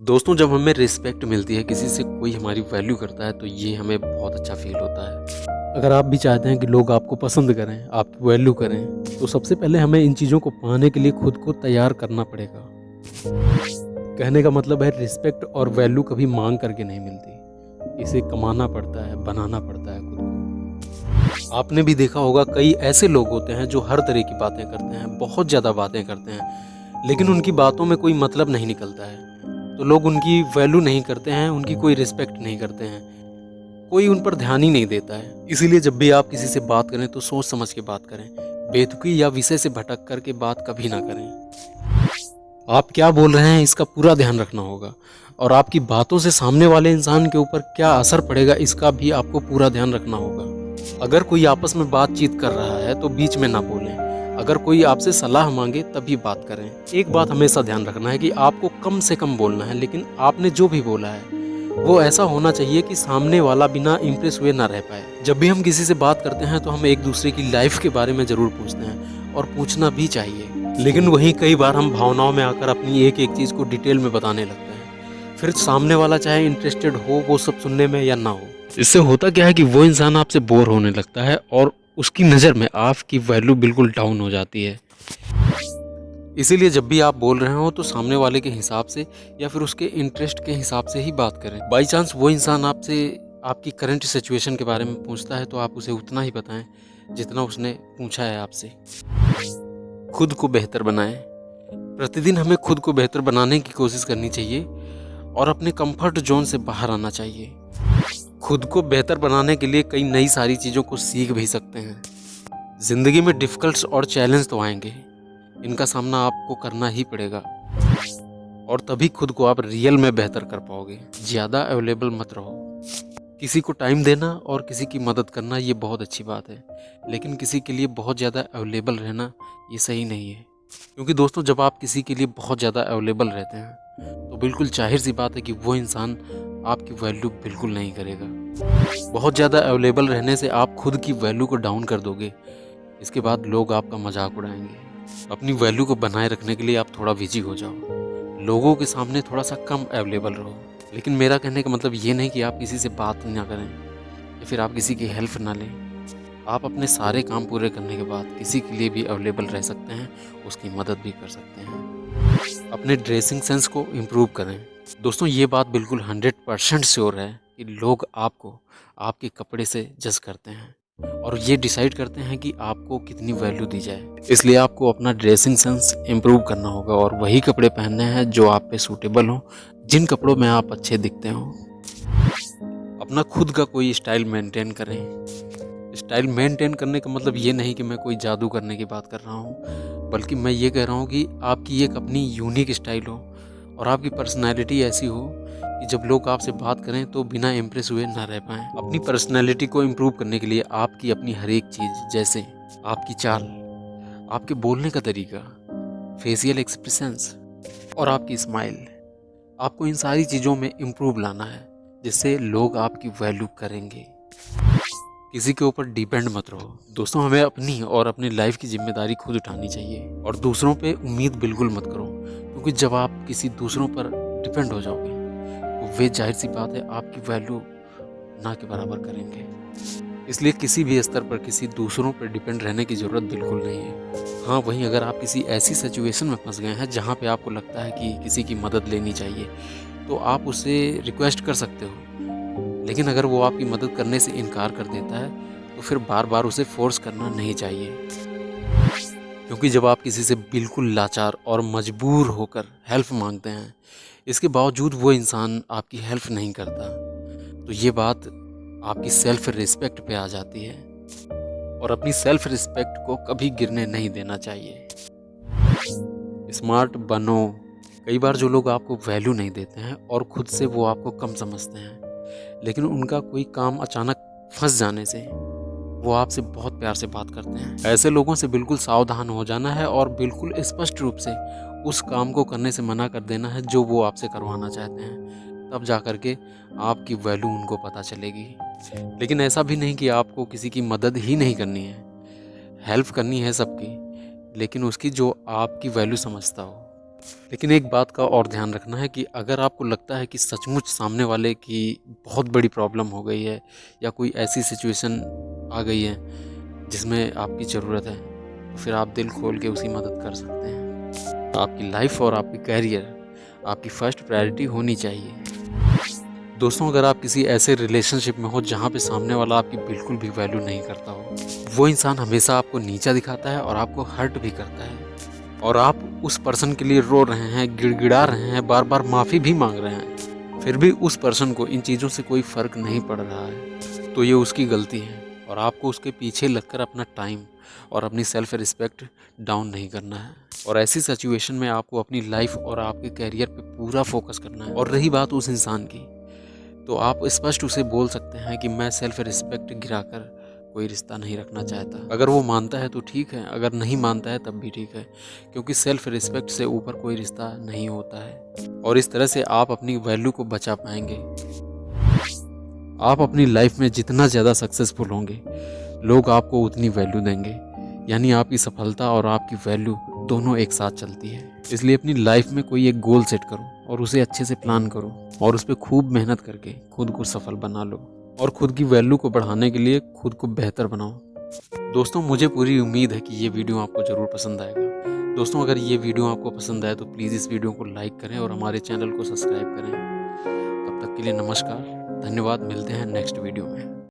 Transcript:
दोस्तों, जब हमें रिस्पेक्ट मिलती है, किसी से कोई हमारी वैल्यू करता है, तो ये हमें बहुत अच्छा फ़ील होता है। अगर आप भी चाहते हैं कि लोग आपको पसंद करें, आपकी वैल्यू करें, तो सबसे पहले हमें इन चीज़ों को पाने के लिए खुद को तैयार करना पड़ेगा। कहने का मतलब है रिस्पेक्ट और वैल्यू कभी माँग करके नहीं मिलती। इसे कमाना पड़ता है, बनाना पड़ता है खुद को। आपने भी देखा होगा कई ऐसे लोग होते हैं जो हर तरह की बातें करते हैं, बहुत ज़्यादा बातें करते हैं, लेकिन उनकी बातों में कोई मतलब नहीं निकलता है। तो लोग उनकी वैल्यू नहीं करते हैं, उनकी कोई रिस्पेक्ट नहीं करते हैं, कोई उन पर ध्यान ही नहीं देता है। इसीलिए जब भी आप किसी से बात करें तो सोच समझ के बात करें। बेतुकी या विषय से भटक कर के बात कभी ना करें। आप क्या बोल रहे हैं इसका पूरा ध्यान रखना होगा, और आपकी बातों से सामने वाले इंसान के ऊपर क्या असर पड़ेगा इसका भी आपको पूरा ध्यान रखना होगा। अगर कोई आपस में बातचीत कर रहा है तो बीच में ना बोलें। अगर कोई आपसे सलाह मांगे तभी बात करें। एक बात हमेशा ध्यान रखना है कि आपको कम से कम बोलना है, लेकिन आपने जो भी बोला है वो ऐसा होना चाहिए कि सामने वाला बिना इम्प्रेस हुए ना रह पाए। जब भी हम किसी से बात करते हैं तो हम एक दूसरे की लाइफ के बारे में जरूर पूछते हैं, और पूछना भी चाहिए। लेकिन वहीं कई बार हम भावनाओं में आकर अपनी एक एक चीज को डिटेल में बताने लगते हैं। फिर सामने वाला चाहे इंटरेस्टेड हो वो सब सुनने में या ना हो। इससे होता क्या है कि वो इंसान आपसे बोर होने लगता है, और उसकी नज़र में आपकी वैल्यू बिल्कुल डाउन हो जाती है। इसीलिए जब भी आप बोल रहे हो तो सामने वाले के हिसाब से या फिर उसके इंटरेस्ट के हिसाब से ही बात करें। बाई चांस वो इंसान आपसे आपकी करंट सिचुएशन के बारे में पूछता है तो आप उसे उतना ही बताएं जितना उसने पूछा है आपसे। खुद को बेहतर बनाएं। प्रतिदिन हमें खुद को बेहतर बनाने की कोशिश करनी चाहिए और अपने कंफर्ट जोन से बाहर आना चाहिए। खुद को बेहतर बनाने के लिए कई नई सारी चीज़ों को सीख भी सकते हैं। ज़िंदगी में डिफ़िकल्ट्स और चैलेंज तो आएंगे, इनका सामना आपको करना ही पड़ेगा, और तभी खुद को आप रियल में बेहतर कर पाओगे। ज़्यादा अवेलेबल मत रहो। किसी को टाइम देना और किसी की मदद करना ये बहुत अच्छी बात है, लेकिन किसी के लिए बहुत ज़्यादा अवेलेबल रहना ये सही नहीं है। क्योंकि दोस्तों, जब आप किसी के लिए बहुत ज़्यादा अवेलेबल रहते हैं तो बिल्कुल जाहिर सी बात है कि वो इंसान आपकी वैल्यू बिल्कुल नहीं करेगा। बहुत ज़्यादा अवेलेबल रहने से आप खुद की वैल्यू को डाउन कर दोगे। इसके बाद लोग आपका मजाक उड़ाएंगे। अपनी वैल्यू को बनाए रखने के लिए आप थोड़ा बिजी हो जाओ, लोगों के सामने थोड़ा सा कम अवेलेबल रहो। लेकिन मेरा कहने का मतलब ये नहीं कि आप किसी से बात ना करें या फिर आप किसी की हेल्प ना लें। आप अपने सारे काम पूरे करने के बाद किसी के लिए भी अवेलेबल रह सकते हैं, उसकी मदद भी कर सकते हैं। अपने ड्रेसिंग सेंस को इम्प्रूव करें। दोस्तों, ये बात बिल्कुल 100% श्योर है कि लोग आपको आपके कपड़े से जज करते हैं और ये डिसाइड करते हैं कि आपको कितनी वैल्यू दी जाए। इसलिए आपको अपना ड्रेसिंग सेंस इम्प्रूव करना होगा और वही कपड़े पहनने हैं जो आप पे सूटेबल हो, जिन कपड़ों में आप अच्छे दिखते हो। अपना खुद का कोई स्टाइल मेंटेन करें। स्टाइल मेंटेन करने का मतलब ये नहीं कि मैं कोई जादू करने की बात कर रहा हूँ, बल्कि मैं ये कह रहा हूँ कि आपकी एक अपनी यूनिक स्टाइल हो और आपकी पर्सनैलिटी ऐसी हो कि जब लोग आपसे बात करें तो बिना इम्प्रेस हुए ना रह पाएं। अपनी पर्सनैलिटी को इम्प्रूव करने के लिए आपकी अपनी हर एक चीज़, जैसे आपकी चाल, आपके बोलने का तरीका, फेशियल एक्सप्रेशंस और आपकी स्माइल, आपको इन सारी चीज़ों में इम्प्रूव लाना है, जिससे लोग आपकी वैल्यू करेंगे। किसी के ऊपर डिपेंड मत रहो। दोस्तों, हमें अपनी और अपनी लाइफ की जिम्मेदारी खुद उठानी चाहिए और दूसरों पे उम्मीद बिल्कुल मत करो, क्योंकि जब आप किसी दूसरों पर डिपेंड हो जाओगे तो वे जाहिर सी बात है आपकी वैल्यू ना के बराबर करेंगे। इसलिए किसी भी स्तर पर किसी दूसरों पर डिपेंड रहने की ज़रूरत बिल्कुल नहीं है। हाँ, वहीं अगर आप किसी ऐसी सिचुएशन में फंस गए हैं जहाँ पे आपको लगता है कि किसी की मदद लेनी चाहिए, तो आप उससे रिक्वेस्ट कर सकते हो। लेकिन अगर वो आपकी मदद करने से इनकार कर देता है तो फिर बार बार उसे फोर्स करना नहीं चाहिए। क्योंकि जब आप किसी से बिल्कुल लाचार और मजबूर होकर हेल्प मांगते हैं, इसके बावजूद वो इंसान आपकी हेल्प नहीं करता, तो ये बात आपकी सेल्फ रिस्पेक्ट पे आ जाती है, और अपनी सेल्फ रिस्पेक्ट को कभी गिरने नहीं देना चाहिए। स्मार्ट बनो। कई बार जो लोग आपको वैल्यू नहीं देते हैं और खुद से वो आपको कम समझते हैं, लेकिन उनका कोई काम अचानक फंस जाने से वो आपसे बहुत प्यार से बात करते हैं। ऐसे लोगों से बिल्कुल सावधान हो जाना है और बिल्कुल स्पष्ट रूप से उस काम को करने से मना कर देना है जो वो आपसे करवाना चाहते हैं। तब जा कर के आपकी वैल्यू उनको पता चलेगी। लेकिन ऐसा भी नहीं कि आपको किसी की मदद ही नहीं करनी है। हेल्प करनी है सबकी, लेकिन उसकी जो आपकी वैल्यू समझता हो। लेकिन एक बात का और ध्यान रखना है कि अगर आपको लगता है कि सचमुच सामने वाले की बहुत बड़ी प्रॉब्लम हो गई है या कोई ऐसी सिचुएशन आ गई है जिसमें आपकी ज़रूरत है, तो फिर आप दिल खोल के उसकी मदद कर सकते हैं। तो आपकी लाइफ और आपकी कैरियर आपकी फर्स्ट प्रायोरिटी होनी चाहिए। दोस्तों, अगर आप किसी ऐसे रिलेशनशिप में हो जहाँ पे सामने वाला आपकी बिल्कुल भी वैल्यू नहीं करता हो, वो इंसान हमेशा आपको नीचा दिखाता है और आपको हर्ट भी करता है, और आप उस पर्सन के लिए रो रहे हैं, गिड़गिड़ा रहे हैं, बार बार माफ़ी भी मांग रहे हैं, फिर भी उस पर्सन को इन चीज़ों से कोई फ़र्क नहीं पड़ रहा है, तो ये उसकी गलती है और आपको उसके पीछे लगकर अपना टाइम और अपनी सेल्फ रिस्पेक्ट डाउन नहीं करना है। और ऐसी सिचुएशन में आपको अपनी लाइफ और आपके कैरियर पे पूरा फोकस करना है। और रही बात उस इंसान की, तो आप स्पष्ट उसे बोल सकते हैं कि मैं सेल्फ रिस्पेक्ट गिराकर कोई रिश्ता नहीं रखना चाहता। अगर वो मानता है तो ठीक है, अगर नहीं मानता है तब भी ठीक है, क्योंकि सेल्फ रिस्पेक्ट से ऊपर कोई रिश्ता नहीं होता है। और इस तरह से आप अपनी वैल्यू को बचा पाएंगे। आप अपनी लाइफ में जितना ज़्यादा सक्सेसफुल होंगे, लोग आपको उतनी वैल्यू देंगे। यानी आपकी सफलता और आपकी वैल्यू दोनों एक साथ चलती है। इसलिए अपनी लाइफ में कोई एक गोल सेट करो और उसे अच्छे से प्लान करो और उस पर खूब मेहनत करके खुद को सफल बना लो और खुद की वैल्यू को बढ़ाने के लिए खुद को बेहतर बनाओ। दोस्तों, मुझे पूरी उम्मीद है कि ये वीडियो आपको ज़रूर पसंद आएगा। दोस्तों, अगर ये वीडियो आपको पसंद आए तो प्लीज़ इस वीडियो को लाइक करें और हमारे चैनल को सब्सक्राइब करें। तब तक के लिए नमस्कार, धन्यवाद, मिलते हैं नेक्स्ट वीडियो में।